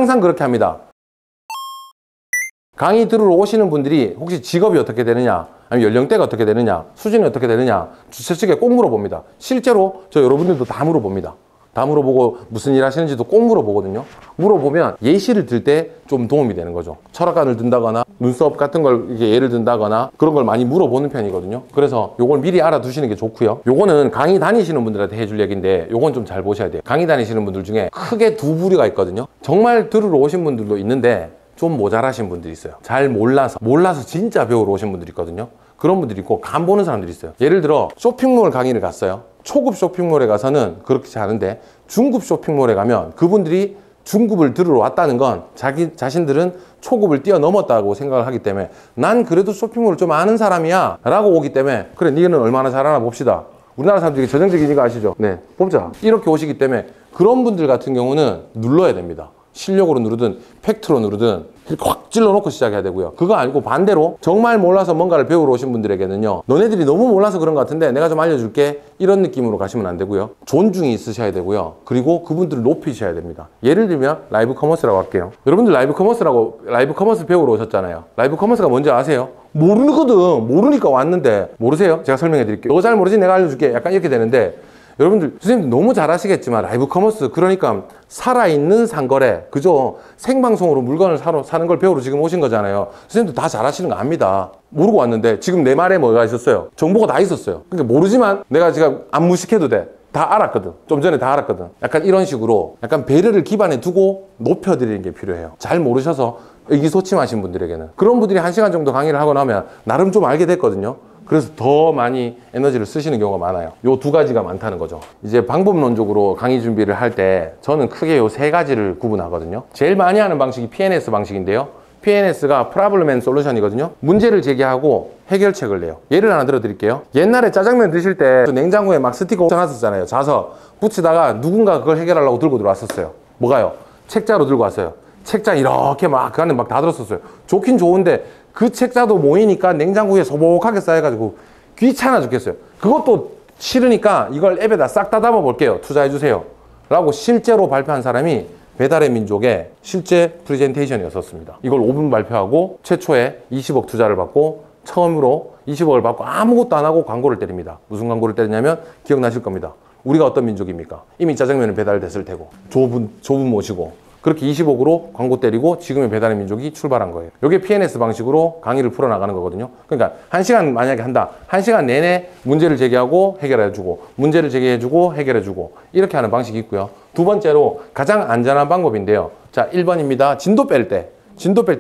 항상 그렇게 합니다. 강의 들으러 오시는 분들이 혹시 직업이 어떻게 되느냐, 아니면 연령대가 어떻게 되느냐, 수준이 어떻게 되느냐 주최 측에 꼭 물어봅니다. 실제로 저 여러분들도 다 물어봅니다. 다 물어보고 무슨 일 하시는지도 꼭 물어보거든요. 물어보면 예시를 들 때 좀 도움이 되는 거죠. 철학관을 든다거나 눈썹 같은 걸 이렇게 예를 든다거나 그런 걸 많이 물어보는 편이거든요. 그래서 요걸 미리 알아두시는 게 좋고요. 요거는 강의 다니시는 분들한테 해줄 얘기인데 요건 좀 잘 보셔야 돼요. 강의 다니시는 분들 중에 크게 두 부류가 있거든요. 정말 들으러 오신 분들도 있는데 좀 모자라신 분들이 있어요. 잘 몰라서 진짜 배우러 오신 분들이 있거든요. 그런 분들이 있고 간 보는 사람들이 있어요. 예를 들어 쇼핑몰 강의를 갔어요. 초급 쇼핑몰에 가서는 그렇게 하는데 중급 쇼핑몰에 가면 그분들이 중급을 들으러 왔다는 건 자신들은 초급을 뛰어넘었다고 생각을 하기 때문에 난 그래도 쇼핑몰을 좀 아는 사람이야 라고 오기 때문에 그래 니는 얼마나 잘하나 봅시다. 우리나라 사람들이 전형적인 거 아시죠? 네, 보자. 이렇게 오시기 때문에 그런 분들 같은 경우는 눌러야 됩니다. 실력으로 누르든 팩트로 누르든 확 찔러놓고 시작해야 되고요. 그거 아니고 반대로 정말 몰라서 뭔가를 배우러 오신 분들에게는요, 너네들이 너무 몰라서 그런 것 같은데 내가 좀 알려줄게, 이런 느낌으로 가시면 안 되고요. 존중이 있으셔야 되고요. 그리고 그분들을 높이셔야 됩니다. 예를 들면 라이브 커머스라고 할게요. 여러분들 라이브 커머스 배우러 오셨잖아요. 라이브 커머스가 뭔지 아세요? 모르거든. 모르니까 왔는데. 모르세요? 제가 설명해 드릴게요. 너 잘 모르지? 내가 알려줄게. 약간 이렇게 되는데, 여러분들 선생님 너무 잘 아시겠지만 라이브 커머스 그러니까 살아있는 상거래, 그죠? 생방송으로 물건을 사는 걸 배우러 지금 오신 거잖아요. 선생님도 다 잘 아시는 거 압니다. 모르고 왔는데 지금 내 말에 뭐가 있었어요? 정보가 다 있었어요. 그러니까 모르지만 내가 지금 안 무식해도 돼. 다 알았거든. 좀 전에 다 알았거든. 약간 이런 식으로 약간 배려를 기반에 두고 높여드리는 게 필요해요. 잘 모르셔서 의기소침하신 분들에게는. 그런 분들이 1시간 정도 강의를 하고 나면 나름 좀 알게 됐거든요. 그래서 더 많이 에너지를 쓰시는 경우가 많아요. 요 두 가지가 많다는 거죠. 이제 방법론적으로 강의 준비를 할 때 저는 크게 요 세 가지를 구분하거든요. 제일 많이 하는 방식이 PNS 방식인데요. PNS가 Problem and Solution이거든요. 문제를 제기하고 해결책을 내요. 예를 하나 들어드릴게요. 옛날에 짜장면 드실 때 냉장고에 막 스티커 붙여놨었잖아요. 자서 붙이다가 누군가 그걸 해결하려고 들고 들어왔었어요. 뭐가요? 책자로 들고 왔어요. 책자 이렇게 막 그 안에 막 다 들었었어요. 좋긴 좋은데 그 책자도 모이니까 냉장고에 소복하게 쌓여가지고 귀찮아 죽겠어요. 그것도 싫으니까 이걸 앱에다 싹 다 담아 볼게요. 투자해주세요 라고 실제로 발표한 사람이 배달의 민족의 실제 프레젠테이션이었었습니다. 이걸 5분 발표하고 최초에 20억 투자를 받고 처음으로 20억을 받고 아무것도 안 하고 광고를 때립니다. 무슨 광고를 때리냐면 기억나실 겁니다. 우리가 어떤 민족입니까? 이미 짜장면은 배달됐을 테고 조분 모시고 그렇게 20억으로 광고 때리고 지금의 배달의 민족이 출발한 거예요. 이게 PNS 방식으로 강의를 풀어나가는 거거든요. 그러니까 1시간 만약에 한다. 1시간 내내 문제를 제기하고 해결해주고 문제를 제기해주고 해결해주고 이렇게 하는 방식이 있고요. 두 번째로 가장 안전한 방법인데요. 자, 1번입니다. 진도 뺄 때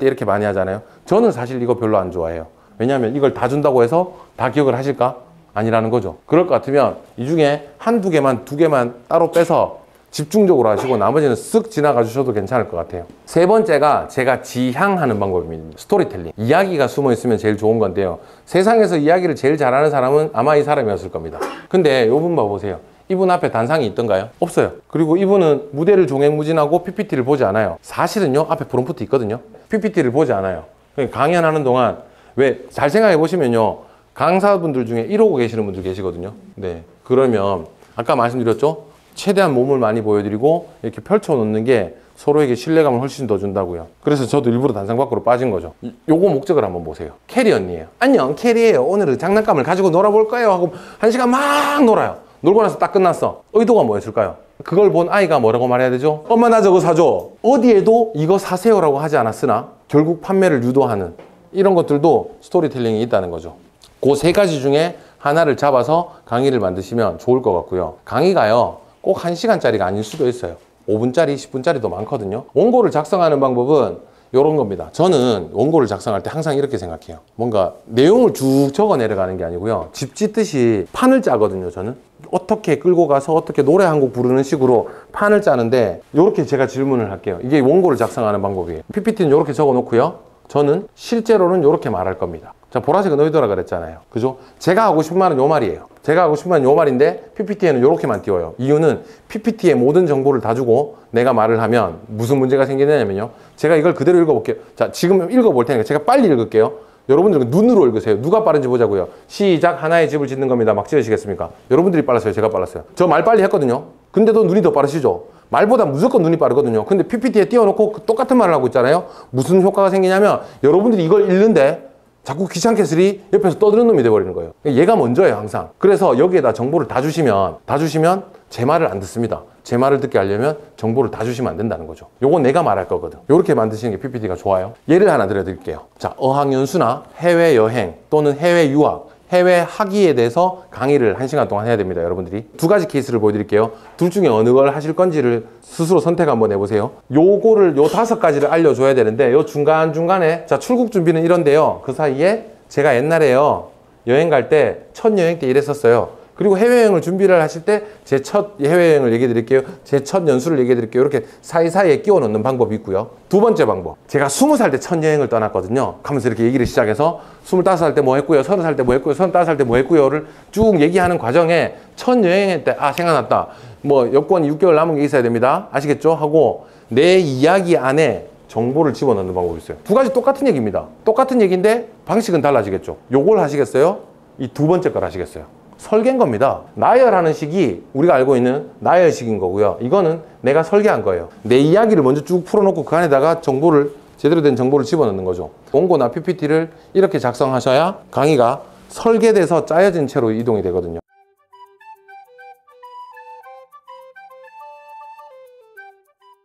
이렇게 많이 하잖아요. 저는 사실 이거 별로 안 좋아해요. 왜냐하면 이걸 다 준다고 해서 다 기억을 하실까? 아니라는 거죠. 그럴 것 같으면 이 중에 두 개만 따로 빼서 집중적으로 하시고 나머지는 쓱 지나가 주셔도 괜찮을 것 같아요. 세 번째가 제가 지향하는 방법입니다. 스토리텔링. 이야기가 숨어 있으면 제일 좋은 건데요. 세상에서 이야기를 제일 잘하는 사람은 아마 이 사람이었을 겁니다. 근데 이분 봐보세요. 이분 앞에 단상이 있던가요? 없어요. 그리고 이분은 무대를 종횡무진하고 PPT를 보지 않아요. 사실은요, 앞에 프롬프트 있거든요. PPT를 보지 않아요. 강연하는 동안 왜 잘 생각해 보시면요, 강사분들 중에 이러고 계시는 분들 계시거든요. 네, 그러면 아까 말씀드렸죠? 최대한 몸을 많이 보여드리고 이렇게 펼쳐놓는 게 서로에게 신뢰감을 훨씬 더 준다고요. 그래서 저도 일부러 단상 밖으로 빠진 거죠. 요거 목적을 한번 보세요. 캐리 언니예요. 안녕, 캐리예요. 오늘은 장난감을 가지고 놀아볼 거예요 하고 1시간 막 놀아요. 놀고 나서 딱 끝났어. 의도가 뭐였을까요? 그걸 본 아이가 뭐라고 말해야 되죠? 엄마 나 저거 사줘. 어디에도 이거 사세요라고 하지 않았으나 결국 판매를 유도하는 이런 것들도 스토리텔링이 있다는 거죠. 그 세 가지 중에 하나를 잡아서 강의를 만드시면 좋을 것 같고요. 강의가요, 꼭 1시간짜리가 아닐 수도 있어요. 5분짜리, 10분짜리도 많거든요. 원고를 작성하는 방법은 이런 겁니다. 저는 원고를 작성할 때 항상 이렇게 생각해요. 뭔가 내용을 쭉 적어 내려가는 게 아니고요. 집 짓듯이 판을 짜거든요, 저는. 어떻게 끌고 가서 어떻게 노래 한 곡 부르는 식으로 판을 짜는데 이렇게 제가 질문을 할게요. 이게 원고를 작성하는 방법이에요. PPT는 이렇게 적어 놓고요. 저는 실제로는 이렇게 말할 겁니다. 자, 보라색은 의도라 그랬잖아요. 그죠? 제가 하고 싶은 말은 요 말이에요. 제가 하고 싶은 말은 요 말인데 PPT에는 이렇게만 띄워요. 이유는 PPT에 모든 정보를 다 주고 내가 말을 하면 무슨 문제가 생기냐면요. 제가 이걸 그대로 읽어볼게요. 자, 지금 읽어볼 테니까 제가 빨리 읽을게요. 여러분들은 눈으로 읽으세요. 누가 빠른지 보자고요. 시작. 하나의 집을 짓는 겁니다. 막 지으시겠습니까? 여러분들이 빨랐어요? 제가 빨랐어요? 저 말 빨리 했거든요. 근데도 눈이 더 빠르시죠? 말보다 무조건 눈이 빠르거든요. 근데 PPT에 띄워놓고 똑같은 말을 하고 있잖아요. 무슨 효과가 생기냐면 여러분들이 이걸 읽는데 자꾸 귀찮게 쓰리 옆에서 떠드는 놈이 돼버리는 거예요. 얘가 먼저예요, 항상. 그래서 여기에다 정보를 다 주시면 제 말을 안 듣습니다. 제 말을 듣게 하려면 정보를 다 주시면 안 된다는 거죠. 요건 내가 말할 거거든. 요렇게 만드시는 게 PPT가 좋아요. 예를 하나 들어드릴게요. 자, 어학연수나 해외여행 또는 해외 유학, 해외 학위에 대해서 강의를 1시간 동안 해야 됩니다. 여러분들이 두 가지 케이스를 보여드릴게요. 둘 중에 어느 걸 하실 건지를 스스로 선택 한번 해보세요. 요거를 요 5가지를 알려줘야 되는데 요 중간중간에 자, 출국 준비는 이런데요. 그 사이에 제가 옛날에요 여행 갈 때 첫 여행 때 이랬었어요. 그리고 해외여행을 준비를 하실 때 제 첫 해외여행을 얘기해 드릴게요. 제 첫 연수를 얘기해 드릴게요. 이렇게 사이사이에 끼워 넣는 방법이 있고요. 두 번째 방법. 제가 20살 때 첫 여행을 떠났거든요. 하면서 이렇게 얘기를 시작해서 25살 때 뭐 했고요. 30살 때 뭐 했고요. 35살 때 뭐 했고요를 쭉 얘기하는 과정에 첫 여행 때 아, 생각났다. 뭐 여권 6개월 남은 게 있어야 됩니다. 아시겠죠? 하고 내 이야기 안에 정보를 집어넣는 방법이 있어요. 두 가지 똑같은 얘기입니다. 똑같은 얘기인데 방식은 달라지겠죠. 요걸 하시겠어요? 이 두 번째 걸 하시겠어요? 설계인 겁니다. 나열하는 식이 우리가 알고 있는 나열식인 거고요. 이거는 내가 설계한 거예요. 내 이야기를 먼저 쭉 풀어놓고 그 안에다가 정보를 제대로 된 정보를 집어넣는 거죠. 원고나 PPT를 이렇게 작성하셔야 강의가 설계돼서 짜여진 채로 이동이 되거든요.